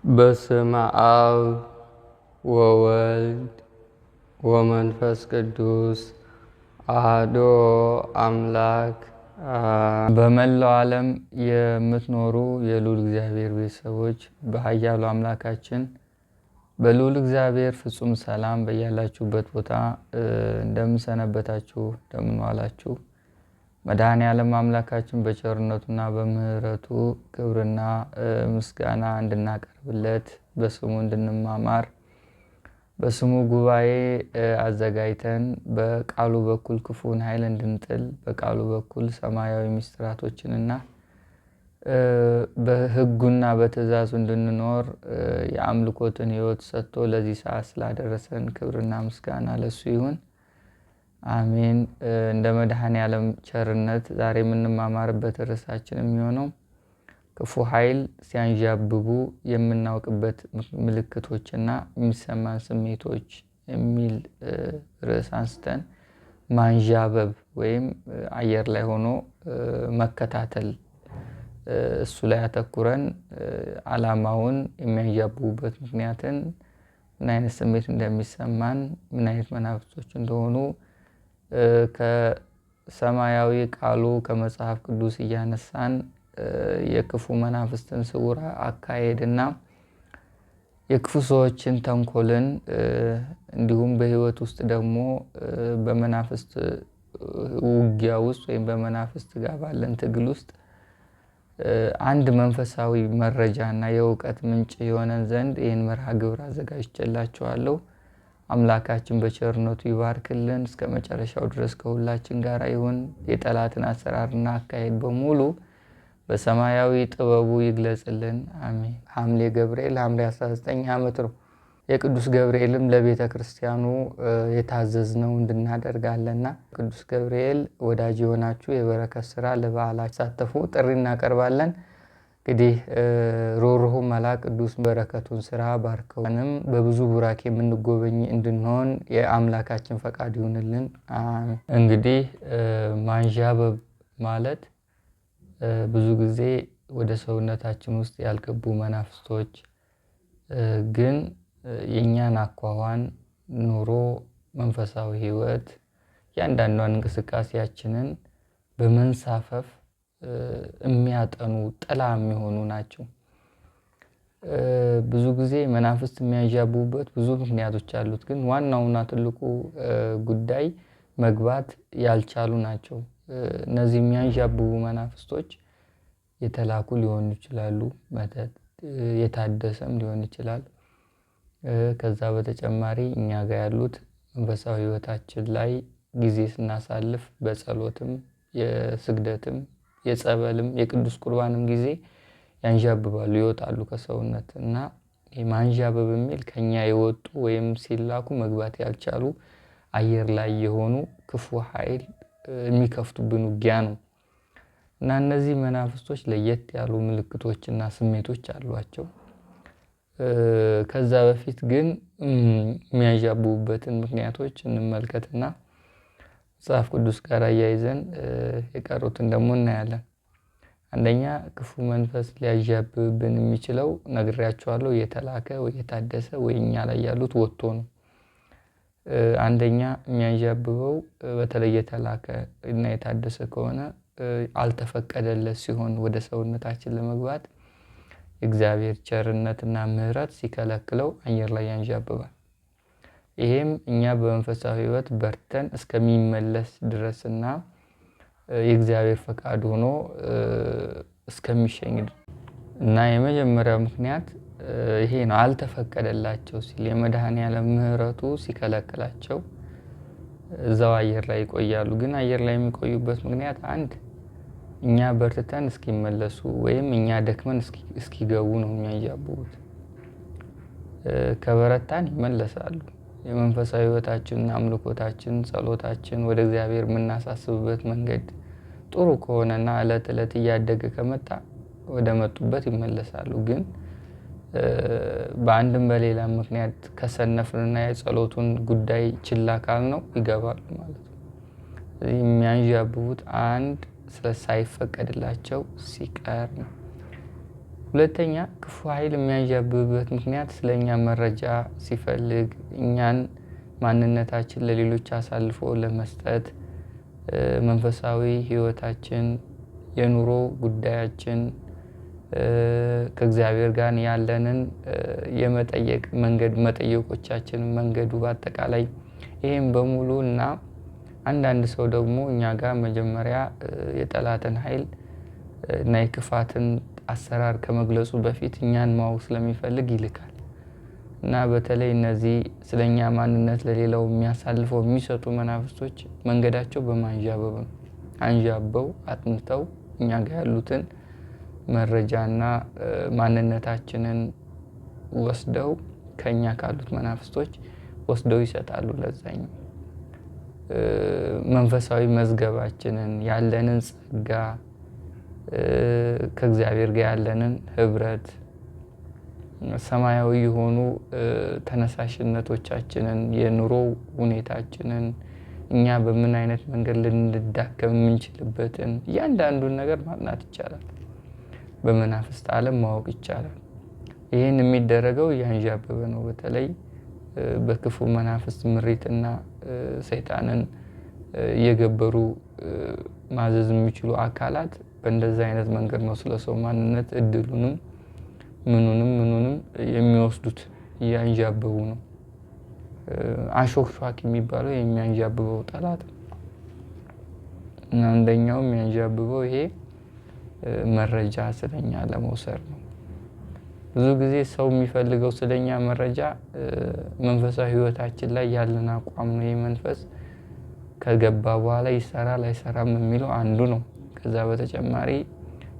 በስመ አብ ወወልድ ወመንፈስ ቅዱስ አሐዱ አምላክ። በመላው ዓለም የምትኖሩ የልዑል እግዚአብሔር ቤተሰቦች በኃያሉ አምላካችን በልዑል እግዚአብሔር ፍጹም ሰላም በያላችሁበት ቦታ እንደምን ሰነበታችሁ? እንደምን ዋላችሁ? መድኃኔዓለም አምላካችን በቸርነቱና በምሕረቱ ክብርና ምስጋና እንድናቀርብለት በስሙ እንድንማማር በስሙ ጉባኤ አዘጋጅተን በቃሉ በኩል ክፉን ኃይል እንድንጥል በቃሉ በኩል ሰማያዊ ምስጢራቶችንና በሕጉና በትእዛዙ እንድንኖር የአምልኮትን ሕይወት ሰጥቶ ለዚህ ሰዓት ስላደረሰን ክብርና ምስጋና ለሱ ይሁን። አሜን። እንደ መድኃኔዓለም ቸርነት ዛሬ የምንማማርበት ርዕሳችን የሚሆነው ክፉ ኃይል ሲያንዣብቡ የምናውቅበት ምልክቶችና የሚሰማን ስሜቶች የሚል ርዕስ አንስተን ማንዣበብ ወይም አየር ላይ ሆኖ መከታተል እሱ ላይ አተኩረን ዓላማውን የሚያንዣብቡበት ምክንያትን ምን አይነት ስሜት እንደሚሰማን ምን አይነት መናፍስቶች እንደሆኑ ከሰማያዊ ቃሉ ከመጽሐፍ ቅዱስ እያነሳን የክፉ መናፍስትን ስውር አካሄድና የክፉ ሰዎችን ተንኮልን እንዲሁም በሕይወት ውስጥ ደግሞ በመናፍስት ውጊያ ውስጥ ወይም በመናፍስት ጋር ባለን ትግል ውስጥ አንድ መንፈሳዊ መረጃና የእውቀት ምንጭ የሆነን ዘንድ ይህን መርሃ ግብር አዘጋጅቼላችኋለሁ። አምላካችን በቸርነቱ ይባርክልን፣ እስከ መጨረሻው ድረስ ከሁላችን ጋር ይሁን። የጠላትን አሰራርና አካሄድ በሙሉ በሰማያዊ ጥበቡ ይግለጽልን፣ አሜን። ሐምሌ ገብርኤል ሐምሌ 19 ዓመት ነው። የቅዱስ ገብርኤልም ለቤተ ክርስቲያኑ የታዘዝነው እንድናደርጋለና ቅዱስ ገብርኤል ወዳጅ የሆናችሁ የበረከት ስራ ለበዓላችሁ ሳተፉ ጥሪ እናቀርባለን። እንግዲህ ሩህሩህ መልአክ ቅዱስ በረከቱን ስራ ባርከውንም በብዙ ቡራኬ የምንጎበኝ እንድንሆን የአምላካችን ፈቃድ ይሁንልን። እንግዲህ ማንዣበብ ማለት ብዙ ጊዜ ወደ ሰውነታችን ውስጥ ያልገቡ መናፍስቶች ግን የእኛን አኳኋን ኑሮ፣ መንፈሳዊ ህይወት እያንዳንዷን እንቅስቃሴያችንን በመንሳፈፍ የሚያጠኑ ጥላ የሚሆኑ ናቸው። ብዙ ጊዜ መናፍስት የሚያንዣብቡበት ብዙ ምክንያቶች አሉት። ግን ዋናውና ትልቁ ጉዳይ መግባት ያልቻሉ ናቸው። እነዚህ የሚያንዣብቡ መናፍስቶች የተላኩ ሊሆኑ ይችላሉ፣ መተት የታደሰም ሊሆን ይችላል። ከዛ በተጨማሪ እኛ ጋር ያሉት መንፈሳዊ ህይወታችን ላይ ጊዜ ስናሳልፍ በጸሎትም የስግደትም የጸበልም የቅዱስ ቁርባንም ጊዜ ያንዣብባሉ፣ ይወጣሉ ከሰውነት እና ማንዣበብ የሚል ከኛ የወጡ ወይም ሲላኩ መግባት ያልቻሉ አየር ላይ የሆኑ ክፉ ኃይል የሚከፍቱብን ውጊያ ነው እና እነዚህ መናፍስቶች ለየት ያሉ ምልክቶችና ስሜቶች አሏቸው። ከዛ በፊት ግን የሚያንዣብቡበትን ምክንያቶች እንመልከትና መጽሐፍ ቅዱስ ጋር አያይዘን የቀሩትን ደግሞ እናያለን። አንደኛ ክፉ መንፈስ ሊያዣብብብን የሚችለው ነግሬያችኋለሁ፣ የተላከ ወይ የታደሰ ወይ እኛ ላይ ያሉት ወጥቶ ነው። አንደኛ የሚያንዣብበው በተለይ የተላከ እና የታደሰ ከሆነ አልተፈቀደለት ሲሆን ወደ ሰውነታችን ለመግባት እግዚአብሔር ቸርነትና ምሕረት ሲከለክለው አየር ላይ ያንዣብባል። ይሄም እኛ በመንፈሳዊ ህይወት በርተን እስከሚመለስ ድረስና የእግዚአብሔር ፈቃድ ሆኖ እስከሚሸኝ እና የመጀመሪያው ምክንያት ይሄ ነው። አልተፈቀደላቸው ሲል የመድኃኔዓለም ምሕረቱ ሲከለክላቸው እዛው አየር ላይ ይቆያሉ። ግን አየር ላይ የሚቆዩበት ምክንያት አንድ እኛ በርትተን እስኪመለሱ ወይም እኛ ደክመን እስኪገቡ ነው የሚያንዣብቡት። ከበረታን ይመለሳሉ። የመንፈሳዊ ህይወታችንና አምልኮታችን፣ ጸሎታችን ወደ እግዚአብሔር የምናሳስብበት መንገድ ጥሩ ከሆነና ዕለት ዕለት እያደገ ከመጣ ወደ መጡበት ይመለሳሉ። ግን በአንድም በሌላ ምክንያት ከሰነፍንና የጸሎቱን ጉዳይ ችላ ካልነው ይገባሉ ማለት ነው። የሚያንዣብቡት አንድ ሳይፈቀድላቸው ሲቀር ነው። ሁለተኛ ክፉ ኃይል የሚያንዣብብበት ምክንያት ስለኛ መረጃ ሲፈልግ እኛን ማንነታችን ለሌሎች አሳልፎ ለመስጠት መንፈሳዊ ህይወታችን፣ የኑሮ ጉዳያችን ከእግዚአብሔር ጋር ያለንን የመጠየቅ መንገድ መጠየቆቻችን መንገዱ በአጠቃላይ ይሄን በሙሉ እና አንዳንድ ሰው ደግሞ እኛ ጋር መጀመሪያ የጠላትን ኃይል እና የክፋትን አሰራር ከመግለጹ በፊት እኛን ማወቅ ስለሚፈልግ ይልካል እና በተለይ እነዚህ ስለኛ ማንነት ለሌላው የሚያሳልፈው የሚሰጡ መናፍስቶች መንገዳቸው በማንዣበብ ነው። አንዣበው አጥንተው እኛ ጋር ያሉትን መረጃና ማንነታችንን ወስደው ከኛ ካሉት መናፍስቶች ወስደው ይሰጣሉ ለዛኛው። መንፈሳዊ መዝገባችንን ያለንን ጸጋ ከእግዚአብሔር ጋር ያለንን ህብረት ሰማያዊ የሆኑ ተነሳሽነቶቻችንን የኑሮ ሁኔታችንን እኛ በምን አይነት መንገድ ልንዳከም የምንችልበትን እያንዳንዱን ነገር ማጥናት ይቻላል። በመናፍስት ዓለም ማወቅ ይቻላል። ይህን የሚደረገው ያንዣበበ ነው። በተለይ በክፉ መናፍስት ምሪትና ሰይጣንን እየገበሩ ማዘዝ የሚችሉ አካላት በእንደዛ አይነት መንገድ ነው ስለሰው ማንነት እድሉንም ምኑንም የሚወስዱት እያንዣበቡ ነው። አሾክሿክ የሚባለው የሚያንዣብበው ጠላት ነው። እና አንደኛው የሚያንዣብበው ይሄ መረጃ ስለኛ ለመውሰድ ነው። ብዙ ጊዜ ሰው የሚፈልገው ስለኛ መረጃ መንፈሳዊ ህይወታችን ላይ ያለን አቋም ነው። መንፈስ ከገባ በኋላ ይሰራል አይሰራም የሚለው አንዱ ነው። ከዛ በተጨማሪ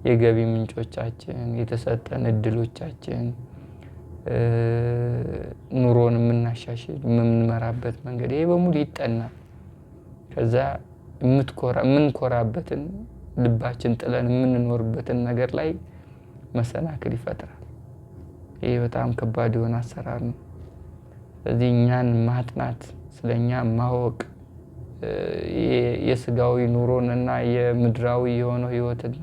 የገቢ ምንጮቻችን፣ የተሰጠን እድሎቻችን፣ ኑሮን የምናሻሽል የምንመራበት መንገድ ይሄ በሙሉ ይጠናል። ከዛ የምንኮራበትን ልባችን ጥለን የምንኖርበትን ነገር ላይ መሰናክል ይፈጥራል። ይሄ በጣም ከባድ የሆነ አሰራር ነው። ስለዚህ እኛን ማጥናት ስለኛ ማወቅ የስጋዊ ኑሮን እና የምድራዊ የሆነው ህይወትና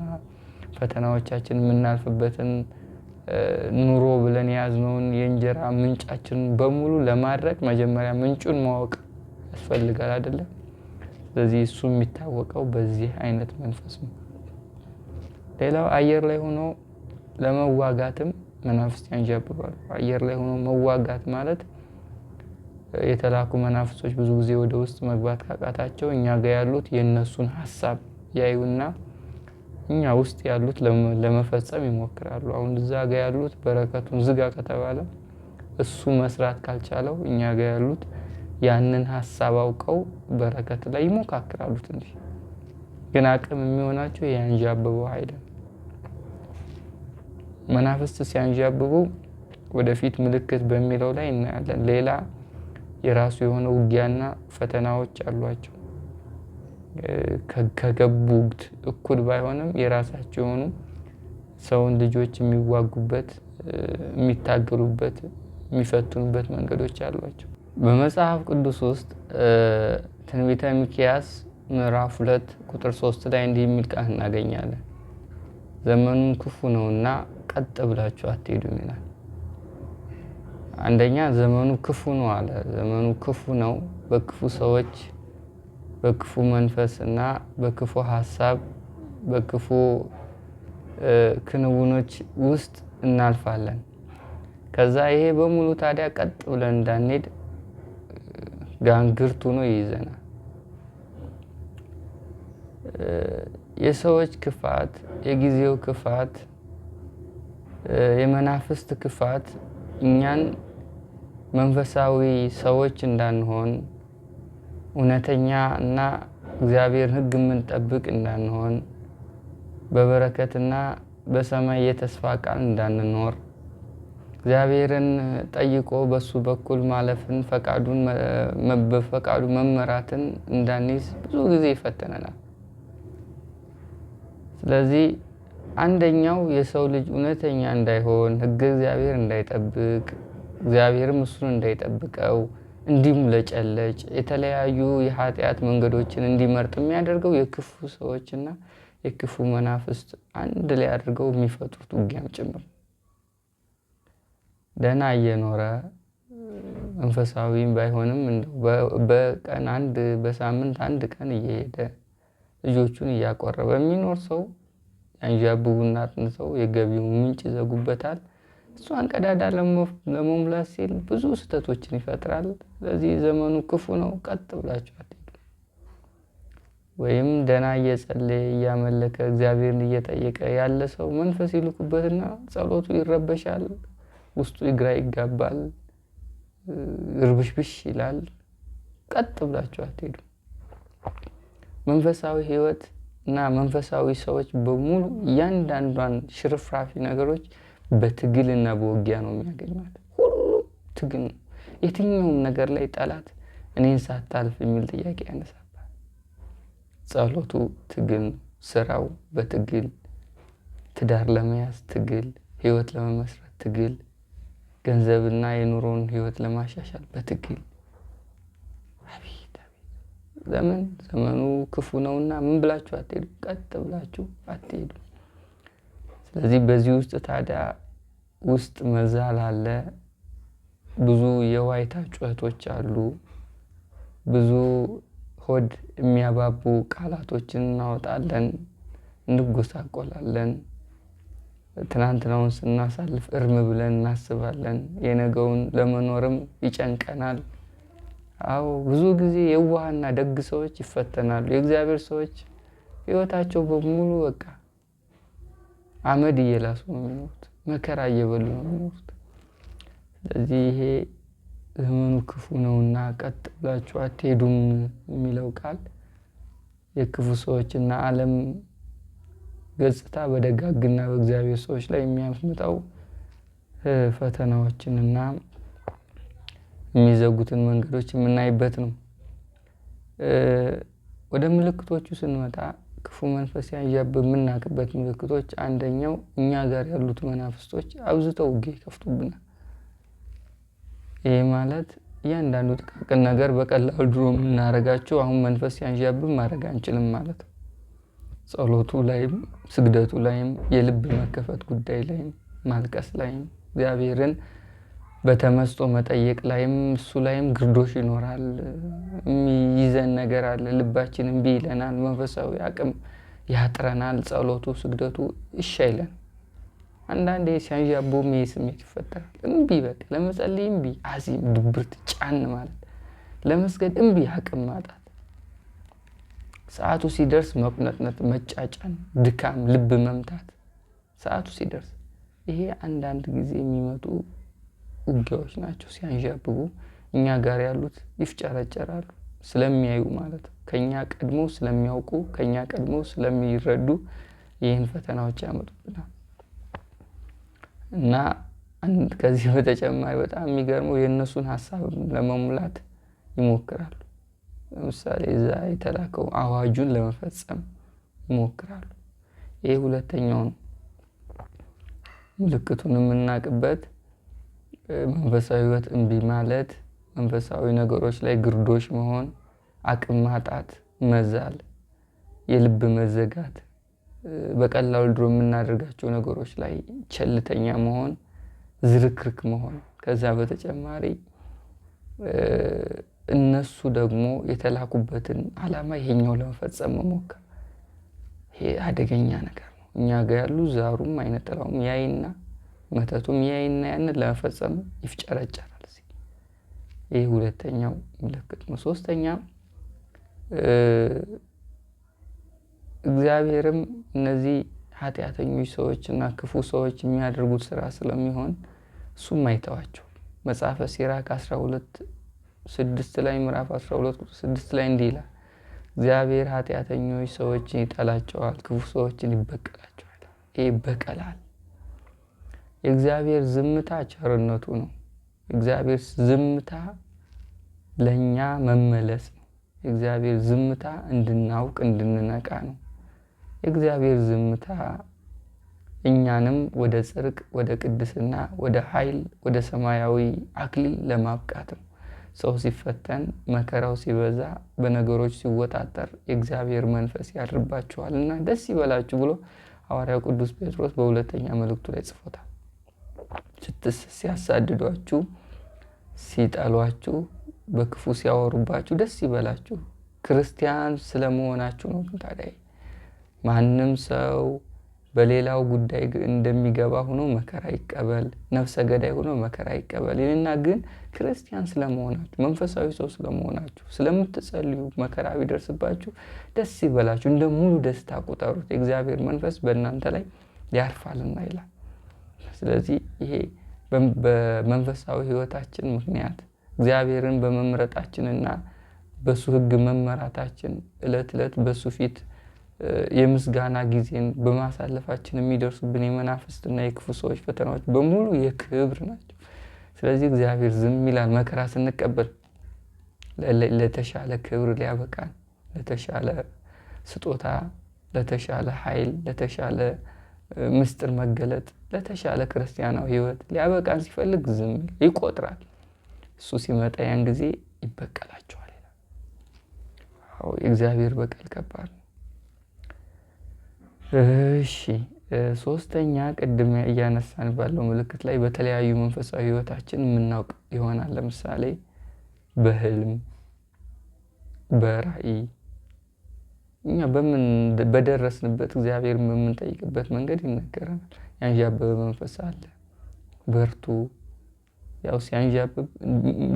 ፈተናዎቻችን የምናልፍበትን ኑሮ ብለን የያዝነውን የእንጀራ ምንጫችን በሙሉ ለማድረግ መጀመሪያ ምንጩን ማወቅ ያስፈልጋል አይደለ? ስለዚህ እሱ የሚታወቀው በዚህ አይነት መንፈስ ነው። ሌላው አየር ላይ ሆኖ ለመዋጋትም መናፍስት ያንዣብባሉ። አየር ላይ ሆኖ መዋጋት ማለት የተላኩ መናፍስቶች ብዙ ጊዜ ወደ ውስጥ መግባት ካቃታቸው እኛ ጋር ያሉት የነሱን ሐሳብ ያዩና እኛ ውስጥ ያሉት ለመፈጸም ይሞክራሉ። አሁን እዛ ጋር ያሉት በረከቱን ዝጋ ከተባለ እሱ መስራት ካልቻለው እኛ ጋር ያሉት ያንን ሐሳብ አውቀው በረከት ላይ ይሞካክራሉ። ትንሽ ግን አቅም የሚሆናቸው ያንዣብበው ኃይል። መናፍስት ሲያንዣብቡ ወደፊት ምልክት በሚለው ላይ እናያለን። ሌላ የራሱ የሆነ ውጊያና ፈተናዎች አሏቸው። ከገቡት እኩል ባይሆንም የራሳቸው የሆኑ ሰውን ልጆች የሚዋጉበት፣ የሚታገሉበት፣ የሚፈትኑበት መንገዶች አሏቸው። በመጽሐፍ ቅዱስ ውስጥ ትንቢተ ሚክያስ ምዕራፍ 2 ቁጥር 3 ላይ እንዲህ የሚል ቃል እናገኛለን። ዘመኑን ክፉ ነውና ቀጥ ብላችሁ አትሄዱም ይላል። አንደኛ ዘመኑ ክፉ ነው አለ። ዘመኑ ክፉ ነው። በክፉ ሰዎች፣ በክፉ መንፈስ እና በክፉ ሐሳብ፣ በክፉ ክንውኖች ውስጥ እናልፋለን። ከዛ ይሄ በሙሉ ታዲያ ቀጥ ብለን እንዳንሄድ ጋንግርቱ ነው ይይዘናል። የሰዎች ክፋት፣ የጊዜው ክፋት፣ የመናፍስት ክፋት እኛን መንፈሳዊ ሰዎች እንዳንሆን፣ እውነተኛ እና እግዚአብሔር ሕግ የምንጠብቅ እንዳንሆን፣ በበረከትና በሰማይ የተስፋ ቃል እንዳንኖር፣ እግዚአብሔርን ጠይቆ በሱ በኩል ማለፍን በፈቃዱ መመራትን እንዳንይዝ ብዙ ጊዜ ይፈተነናል። ስለዚህ አንደኛው የሰው ልጅ እውነተኛ እንዳይሆን፣ ሕግ እግዚአብሔር እንዳይጠብቅ፣ እግዚአብሔርም እሱን እንዳይጠብቀው እንዲሙለጨለጭ የተለያዩ የኃጢአት መንገዶችን እንዲመርጥ የሚያደርገው የክፉ ሰዎችና የክፉ መናፍስት አንድ ላይ አድርገው የሚፈጥሩት ውጊያም ጭምር። ደህና እየኖረ መንፈሳዊም ባይሆንም በቀን በሳምንት አንድ ቀን እየሄደ ልጆቹን እያቆረበ የሚኖር ሰው ያንዣብቡና አጥንተው የገቢው ምንጭ ይዘጉበታል። እሷን ቀዳዳ ለመሙላት ሲል ብዙ ስህተቶችን ይፈጥራል። ስለዚህ ዘመኑ ክፉ ነው። ቀጥ ብላችሁ አትሄዱ። ወይም ደህና እየጸለየ እያመለከ እግዚአብሔርን እየጠየቀ ያለ ሰው መንፈስ ይልኩበትና ጸሎቱ ይረበሻል፣ ውስጡ ግራ ይጋባል፣ እርብሽብሽ ይላል። ቀጥ ብላችሁ አትሄዱ። መንፈሳዊ ህይወት እና መንፈሳዊ ሰዎች በሙሉ እያንዳንዷን ሽርፍራፊ ነገሮች በትግልና በውጊያ ነው የሚያገኟት። ሁሉም ትግል ነው። የትኛውም ነገር ላይ ጠላት እኔን ሳታልፍ የሚል ጥያቄ ያነሳባል። ጸሎቱ ትግል ነው። ስራው በትግል፣ ትዳር ለመያዝ ትግል፣ ህይወት ለመመስረት ትግል፣ ገንዘብና የኑሮን ህይወት ለማሻሻል በትግል። ዘመኑ ክፉ ነውና ምን ብላችሁ አትሄዱ? ቀጥ ብላችሁ አትሄዱ። ስለዚህ በዚህ ውስጥ ታዲያ ውስጥ መዛል አለ። ብዙ የዋይታ ጩኸቶች አሉ። ብዙ ሆድ የሚያባቡ ቃላቶችን እናወጣለን፣ እንጎሳቆላለን። ትናንትናውን ስናሳልፍ እርም ብለን እናስባለን። የነገውን ለመኖርም ይጨንቀናል። አዎ ብዙ ጊዜ የዋህና ደግ ሰዎች ይፈተናሉ። የእግዚአብሔር ሰዎች ህይወታቸው በሙሉ በቃ አመድ እየላሱ ነው የሚኖሩት፣ መከራ እየበሉ ነው የሚኖሩት። ስለዚህ ይሄ ዘመኑ ክፉ ነውና ቀጥ ብላችሁ አትሄዱም የሚለው ቃል የክፉ ሰዎችና ዓለም ገጽታ በደጋግና በእግዚአብሔር ሰዎች ላይ የሚያመጣው ፈተናዎችንና የሚዘጉትን መንገዶች የምናይበት ነው። ወደ ምልክቶቹ ስንመጣ ክፉ መንፈስ ያንዣብብ የምናውቅበት ምልክቶች አንደኛው እኛ ጋር ያሉት መናፍስቶች አብዝተው ውጊያ ይከፍቱብናል። ይሄ ማለት እያንዳንዱ ጥቃቅን ነገር በቀላሉ ድሮ የምናደርጋቸው አሁን መንፈስ ያንዣብብ ማድረግ አንችልም ማለት ነው። ጸሎቱ ላይም፣ ስግደቱ ላይም፣ የልብ መከፈት ጉዳይ ላይም፣ ማልቀስ ላይም፣ እግዚአብሔርን በተመስጦ መጠየቅ ላይም እሱ ላይም ግርዶሽ ይኖራል። የሚይዘን ነገር አለ። ልባችን እምቢ ይለናል። መንፈሳዊ አቅም ያጥረናል። ጸሎቱ ስግደቱ እሺ አይለን። አንዳንዴ ሲያንዣብቡም ይሄ ስሜት ይፈጠራል። እምቢ በቃ ለመጸለይ እምቢ፣ አዚም ድብርት ጫን ማለት፣ ለመስገድ እምቢ አቅም ማጣት፣ ሰዓቱ ሲደርስ መቁነጥነጥ፣ መጫጫን፣ ድካም፣ ልብ መምታት ሰዓቱ ሲደርስ። ይሄ አንዳንድ ጊዜ የሚመጡ ውጊያዎች ናቸው። ሲያንዣብቡ እኛ ጋር ያሉት ይፍጨረጨራሉ። ስለሚያዩ ማለት ነው። ከኛ ቀድሞ ስለሚያውቁ፣ ከኛ ቀድሞ ስለሚረዱ ይህን ፈተናዎች ያመጡብናል። እና ከዚህ በተጨማሪ በጣም የሚገርመው የእነሱን ሀሳብ ለመሙላት ይሞክራሉ። ለምሳሌ እዛ የተላከው አዋጁን ለመፈጸም ይሞክራሉ። ይህ ሁለተኛው ነው። ምልክቱን የምናውቅበት መንፈሳዊ ህይወት እምቢ ማለት፣ መንፈሳዊ ነገሮች ላይ ግርዶሽ መሆን፣ አቅም ማጣት፣ መዛል፣ የልብ መዘጋት፣ በቀላሉ ድሮ የምናደርጋቸው ነገሮች ላይ ቸልተኛ መሆን፣ ዝርክርክ መሆን። ከዛ በተጨማሪ እነሱ ደግሞ የተላኩበትን ዓላማ ይሄኛው ለመፈጸም መሞከር። ይሄ አደገኛ ነገር ነው። እኛ ጋር ያሉ ዛሩም አይነጥላውም ያይና መተቱም ያይና ያንን ለመፈጸም ይፍጨረጨራል። ይህ ሁለተኛው ምልክት ነው። ሶስተኛ እግዚአብሔርም እነዚህ ኃጢአተኞች ሰዎች እና ክፉ ሰዎች የሚያደርጉት ስራ ስለሚሆን እሱም አይተዋቸው። መጽሐፈ ሲራክ 12:6 ላይ ምዕራፍ 12:6 ላይ እንዲህ ይላል፣ እግዚአብሔር ኃጢአተኞች ሰዎችን ይጠላቸዋል፣ ክፉ ሰዎችን ይበቀላቸዋል። ይህ በቀላል የእግዚአብሔር ዝምታ ቸርነቱ ነው። የእግዚአብሔር ዝምታ ለኛ መመለስ ነው። የእግዚአብሔር ዝምታ እንድናውቅ እንድንነቃ ነው። የእግዚአብሔር ዝምታ እኛንም ወደ ጽድቅ፣ ወደ ቅድስና፣ ወደ ኃይል፣ ወደ ሰማያዊ አክሊል ለማብቃት ነው። ሰው ሲፈተን፣ መከራው ሲበዛ፣ በነገሮች ሲወጣጠር የእግዚአብሔር መንፈስ ያድርባችኋልና ደስ ይበላችሁ ብሎ ሐዋርያው ቅዱስ ጴጥሮስ በሁለተኛ መልእክቱ ላይ ጽፎታል። ሲያሳድዷችሁ፣ ሲጠሏችሁ፣ በክፉ ሲያወሩባችሁ ደስ ይበላችሁ። ክርስቲያን ስለመሆናችሁ ነው። ታዲያ ማንም ሰው በሌላው ጉዳይ እንደሚገባ ሆኖ መከራ ይቀበል፣ ነፍሰ ገዳይ ሆኖ መከራ ይቀበል ይልና ግን ክርስቲያን ስለመሆናችሁ፣ መንፈሳዊ ሰው ስለመሆናችሁ፣ ስለምትጸልዩ መከራ ቢደርስባችሁ ደስ ይበላችሁ፣ እንደ ሙሉ ደስታ ቁጠሩት፣ የእግዚአብሔር መንፈስ በእናንተ ላይ ያርፋልና ይላል። ስለዚህ ይሄ በመንፈሳዊ ሕይወታችን ምክንያት እግዚአብሔርን በመምረጣችንና በሱ ሕግ መመራታችን ዕለት ዕለት በሱ ፊት የምስጋና ጊዜን በማሳለፋችን የሚደርሱብን የመናፍስትና የክፉ ሰዎች ፈተናዎች በሙሉ የክብር ናቸው። ስለዚህ እግዚአብሔር ዝም ይላል። መከራ ስንቀበል ለተሻለ ክብር ሊያበቃን፣ ለተሻለ ስጦታ፣ ለተሻለ ኃይል፣ ለተሻለ ምስጢር መገለጥ፣ ለተሻለ ክርስቲያናዊ ሕይወት ሊያበቃን ሲፈልግ ዝም ይቆጥራል። እሱ ሲመጣ ያን ጊዜ ይበቀላቸዋል ይላል። የእግዚአብሔር በቀል ከባድ ነው። እሺ፣ ሶስተኛ ቅድም እያነሳን ባለው ምልክት ላይ በተለያዩ መንፈሳዊ ሕይወታችን የምናውቅ ይሆናል። ለምሳሌ በህልም፣ በራእይ እኛ በደረስንበት እግዚአብሔር የምንጠይቅበት መንገድ ይነገረናል። ያንዣበበ መንፈስ አለ፣ በርቱ። ያው ሲያንዣብብ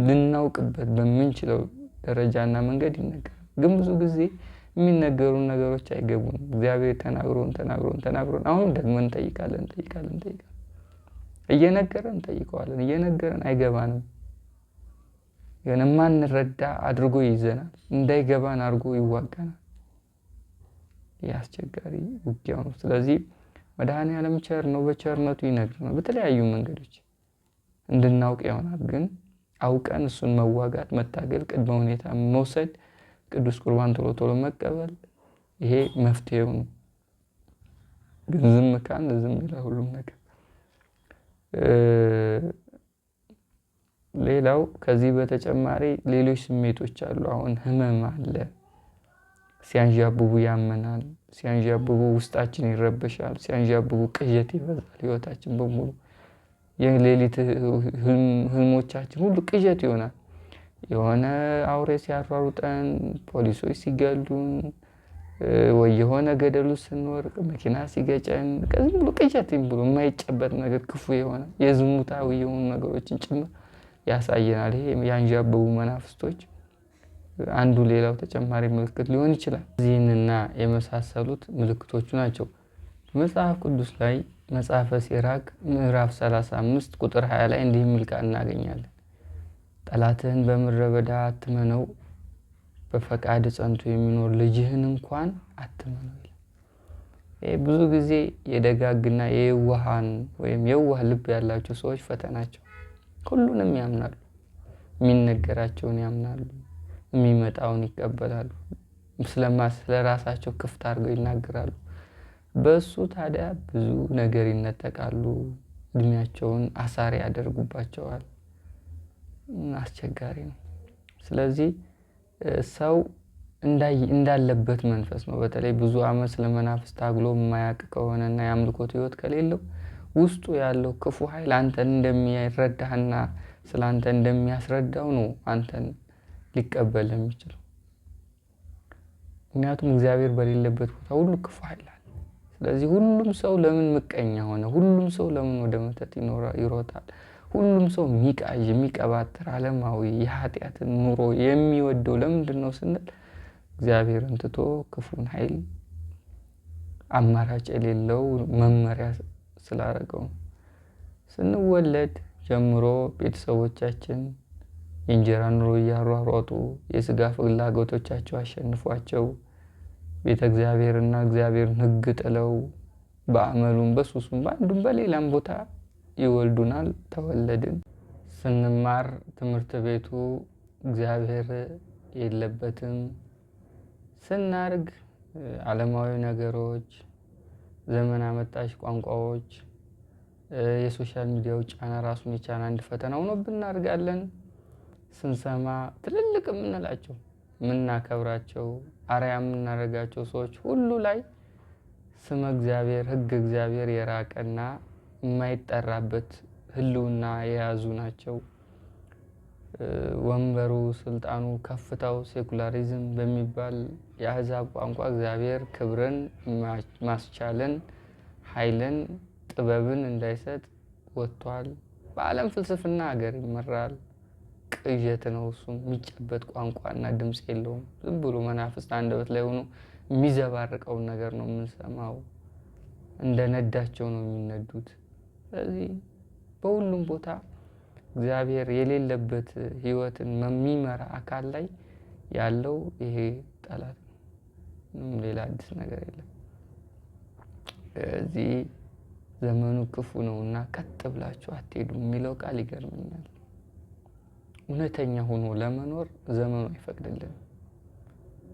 ልናውቅበት በምንችለው ደረጃና መንገድ ይነገራል። ግን ብዙ ጊዜ የሚነገሩን ነገሮች አይገቡንም። እግዚአብሔር ተናግሮን አሁን ደግመን እንጠይቃለን። እየነገረን እንጠይቀዋለን፣ እየነገረን አይገባንም። ግን የማንረዳ አድርጎ ይይዘናል፣ እንዳይገባን አድርጎ ይዋጋናል። ይህ አስቸጋሪ ውጊያው ነው። ስለዚህ መድኃኔዓለም ቸር ነው፣ በቸርነቱ ይነግረናል። በተለያዩ መንገዶች እንድናውቅ ይሆናል። ግን አውቀን እሱን መዋጋት፣ መታገል፣ ቅድመ ሁኔታ መውሰድ፣ ቅዱስ ቁርባን ቶሎ መቀበል፣ ይሄ መፍትሄው ነው። ግን ዝም ካልን ዝም ይላል ሁሉም ነገር። ሌላው ከዚህ በተጨማሪ ሌሎች ስሜቶች አሉ። አሁን ህመም አለ። ሲያንዣብቡ ያመናል። ሲያንዣብቡ ውስጣችን ይረበሻል። ሲያንዣብቡ ቅዠት ይበዛል። ህይወታችን በሙሉ የሌሊት ህልሞቻችን ሁሉ ቅዠት ይሆናል። የሆነ አውሬ ሲያሯሩጠን፣ ፖሊሶች ሲገሉን፣ ወይ የሆነ ገደሉ ስንወርቅ፣ መኪና ሲገጨን፣ ከዚህ ብሎ ቅዠት ብሎ የማይጨበጥ ነገር ክፉ የሆነ የዝሙታዊ የሆኑ ነገሮችን ጭምር ያሳየናል። ይሄ ያንዣበቡ መናፍስቶች አንዱ ሌላው ተጨማሪ ምልክት ሊሆን ይችላል። እዚህንና የመሳሰሉት ምልክቶቹ ናቸው። መጽሐፍ ቅዱስ ላይ መጽሐፈ ሲራክ ምዕራፍ 35 ቁጥር 20 ላይ እንዲህ የሚል ቃል እናገኛለን። ጠላትህን በምድረ በዳ አትመነው፣ በፈቃድ ጸንቶ የሚኖር ልጅህን እንኳን አትመነው ይላል። ይሄ ብዙ ጊዜ የደጋግና የዋሃን ወይም የዋህ ልብ ያላቸው ሰዎች ፈተናቸው። ሁሉንም ያምናሉ፣ የሚነገራቸውን ያምናሉ፣ የሚመጣውን ይቀበላሉ፣ ስለ ራሳቸው ክፍት አድርገው ይናገራሉ። በእሱ ታዲያ ብዙ ነገር ይነጠቃሉ፣ እድሜያቸውን አሳሪ ያደርጉባቸዋል። አስቸጋሪ ነው። ስለዚህ ሰው እንዳለበት መንፈስ ነው። በተለይ ብዙ ዓመት ስለመናፍስ ታግሎ የማያውቅ ከሆነና የአምልኮት ሕይወት ከሌለው ውስጡ ያለው ክፉ ኃይል አንተን እንደሚረዳህና ስለ አንተ እንደሚያስረዳው ነው አንተን ሊቀበል የሚችለው። ምክንያቱም እግዚአብሔር በሌለበት ቦታ ሁሉ ክፉ ኃይል አለ። ስለዚህ ሁሉም ሰው ለምን ምቀኛ ሆነ? ሁሉም ሰው ለምን ወደ መተት ይሮጣል? ሁሉም ሰው የሚቃዥ የሚቀባጥር ዓለማዊ የኃጢአትን ኑሮ የሚወደው ለምንድን ነው ስንል እግዚአብሔርን ትቶ ክፉን ኃይል አማራጭ የሌለው መመሪያ ስላደረገው። ስንወለድ ጀምሮ ቤተሰቦቻችን የእንጀራ ኑሮ እያሯሯጡ የስጋ ፍላጎቶቻቸው አሸንፏቸው ቤተ እግዚአብሔርና እግዚአብሔርን ሕግ ጥለው በአመሉም በሱሱም በአንዱም በሌላም ቦታ ይወልዱናል። ተወለድን። ስንማር ትምህርት ቤቱ እግዚአብሔር የለበትም። ስናርግ ዓለማዊ ነገሮች፣ ዘመን አመጣሽ ቋንቋዎች፣ የሶሻል ሚዲያው ጫና ራሱን የቻለ አንድ ፈተና ሆኖብን እናድጋለን። ስንሰማ ትልልቅ የምንላቸው የምናከብራቸው አርአያ የምናደርጋቸው ሰዎች ሁሉ ላይ ስመ እግዚአብሔር ሕግ እግዚአብሔር የራቀና የማይጠራበት ህልውና የያዙ ናቸው። ወንበሩ፣ ስልጣኑ፣ ከፍታው ሴኩላሪዝም በሚባል የአሕዛብ ቋንቋ እግዚአብሔር ክብርን፣ ማስቻልን፣ ኃይልን፣ ጥበብን እንዳይሰጥ ወጥቷል። በዓለም ፍልስፍና ሀገር ይመራል። ቅዠት ነው። እሱም የሚጨበጥ ቋንቋና ድምፅ የለውም። ዝም ብሎ መናፍስት አንደበት ላይ ሆኖ የሚዘባርቀውን ነገር ነው የምንሰማው። እንደ ነዳቸው ነው የሚነዱት። ስለዚህ በሁሉም ቦታ እግዚአብሔር የሌለበት ህይወትን የሚመራ አካል ላይ ያለው ይሄ ጠላት ነው። ምንም ሌላ አዲስ ነገር የለም። እዚህ ዘመኑ ክፉ ነው እና ቀጥ ብላችሁ አትሄዱም የሚለው ቃል ይገርመኛል። እውነተኛ ሆኖ ለመኖር ዘመኑ አይፈቅድልንም።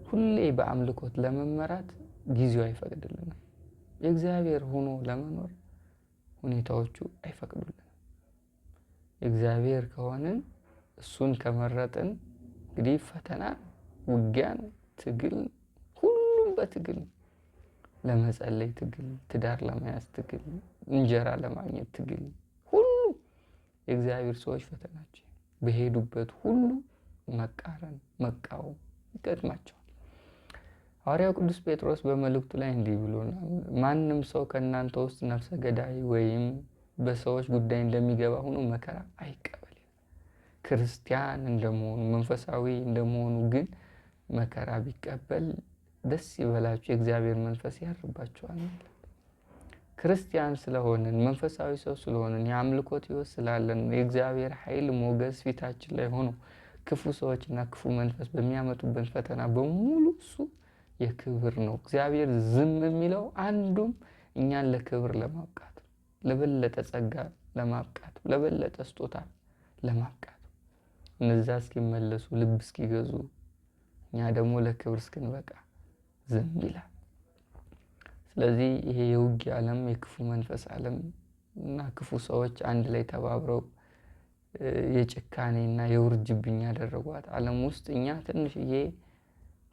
ሁሌ በአምልኮት ለመመራት ጊዜው አይፈቅድልንም። የእግዚአብሔር ሆኖ ለመኖር ሁኔታዎቹ አይፈቅዱልንም። የእግዚአብሔር ከሆንን እሱን ከመረጥን እንግዲህ ፈተና፣ ውጊያን፣ ትግል፣ ሁሉም በትግል ለመጸለይ ትግል፣ ትዳር ለመያዝ ትግል፣ እንጀራ ለማግኘት ትግል፣ ሁሉም የእግዚአብሔር ሰዎች ፈተናቸው በሄዱበት ሁሉ መቃረን፣ መቃወም ይገጥማቸዋል። ሐዋርያው ቅዱስ ጴጥሮስ በመልእክቱ ላይ እንዲህ ብሎናል። ማንም ሰው ከእናንተ ውስጥ ነፍሰ ገዳይ ወይም በሰዎች ጉዳይ እንደሚገባ ሆኖ መከራ አይቀበል። ክርስቲያን እንደመሆኑ መንፈሳዊ እንደመሆኑ ግን መከራ ቢቀበል ደስ ይበላችሁ፣ የእግዚአብሔር መንፈስ ያርባችኋል። ክርስቲያን ስለሆንን መንፈሳዊ ሰው ስለሆንን የአምልኮት ሕይወት ስላለን የእግዚአብሔር ኃይል ሞገስ ፊታችን ላይ ሆኖ ክፉ ሰዎችና ክፉ መንፈስ በሚያመጡበት ፈተና በሙሉ እሱ የክብር ነው። እግዚአብሔር ዝም የሚለው አንዱም እኛን ለክብር ለማብቃት፣ ለበለጠ ጸጋ ለማብቃት፣ ለበለጠ ስጦታ ለማብቃት፣ እነዛ እስኪመለሱ ልብ እስኪገዙ እኛ ደግሞ ለክብር እስክንበቃ ዝም ይላል። ስለዚህ ይሄ የውጊያ ዓለም፣ የክፉ መንፈስ ዓለም እና ክፉ ሰዎች አንድ ላይ ተባብረው የጭካኔና የውርጅብኝ ያደረጓት ዓለም ውስጥ እኛ ትንሽዬ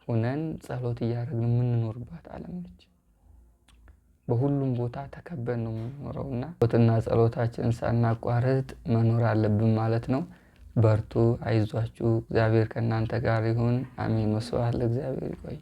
ሆነን ጸሎት እያደረግን የምንኖርባት ዓለም ነች። በሁሉም ቦታ ተከበን ነው የምንኖረው እና ጸሎታችንን ሳናቋርጥ መኖር አለብን ማለት ነው። በርቱ፣ አይዟችሁ፣ እግዚአብሔር ከእናንተ ጋር ይሁን። አሜን። ወስብሐት ለእግዚአብሔር። ይቆይ።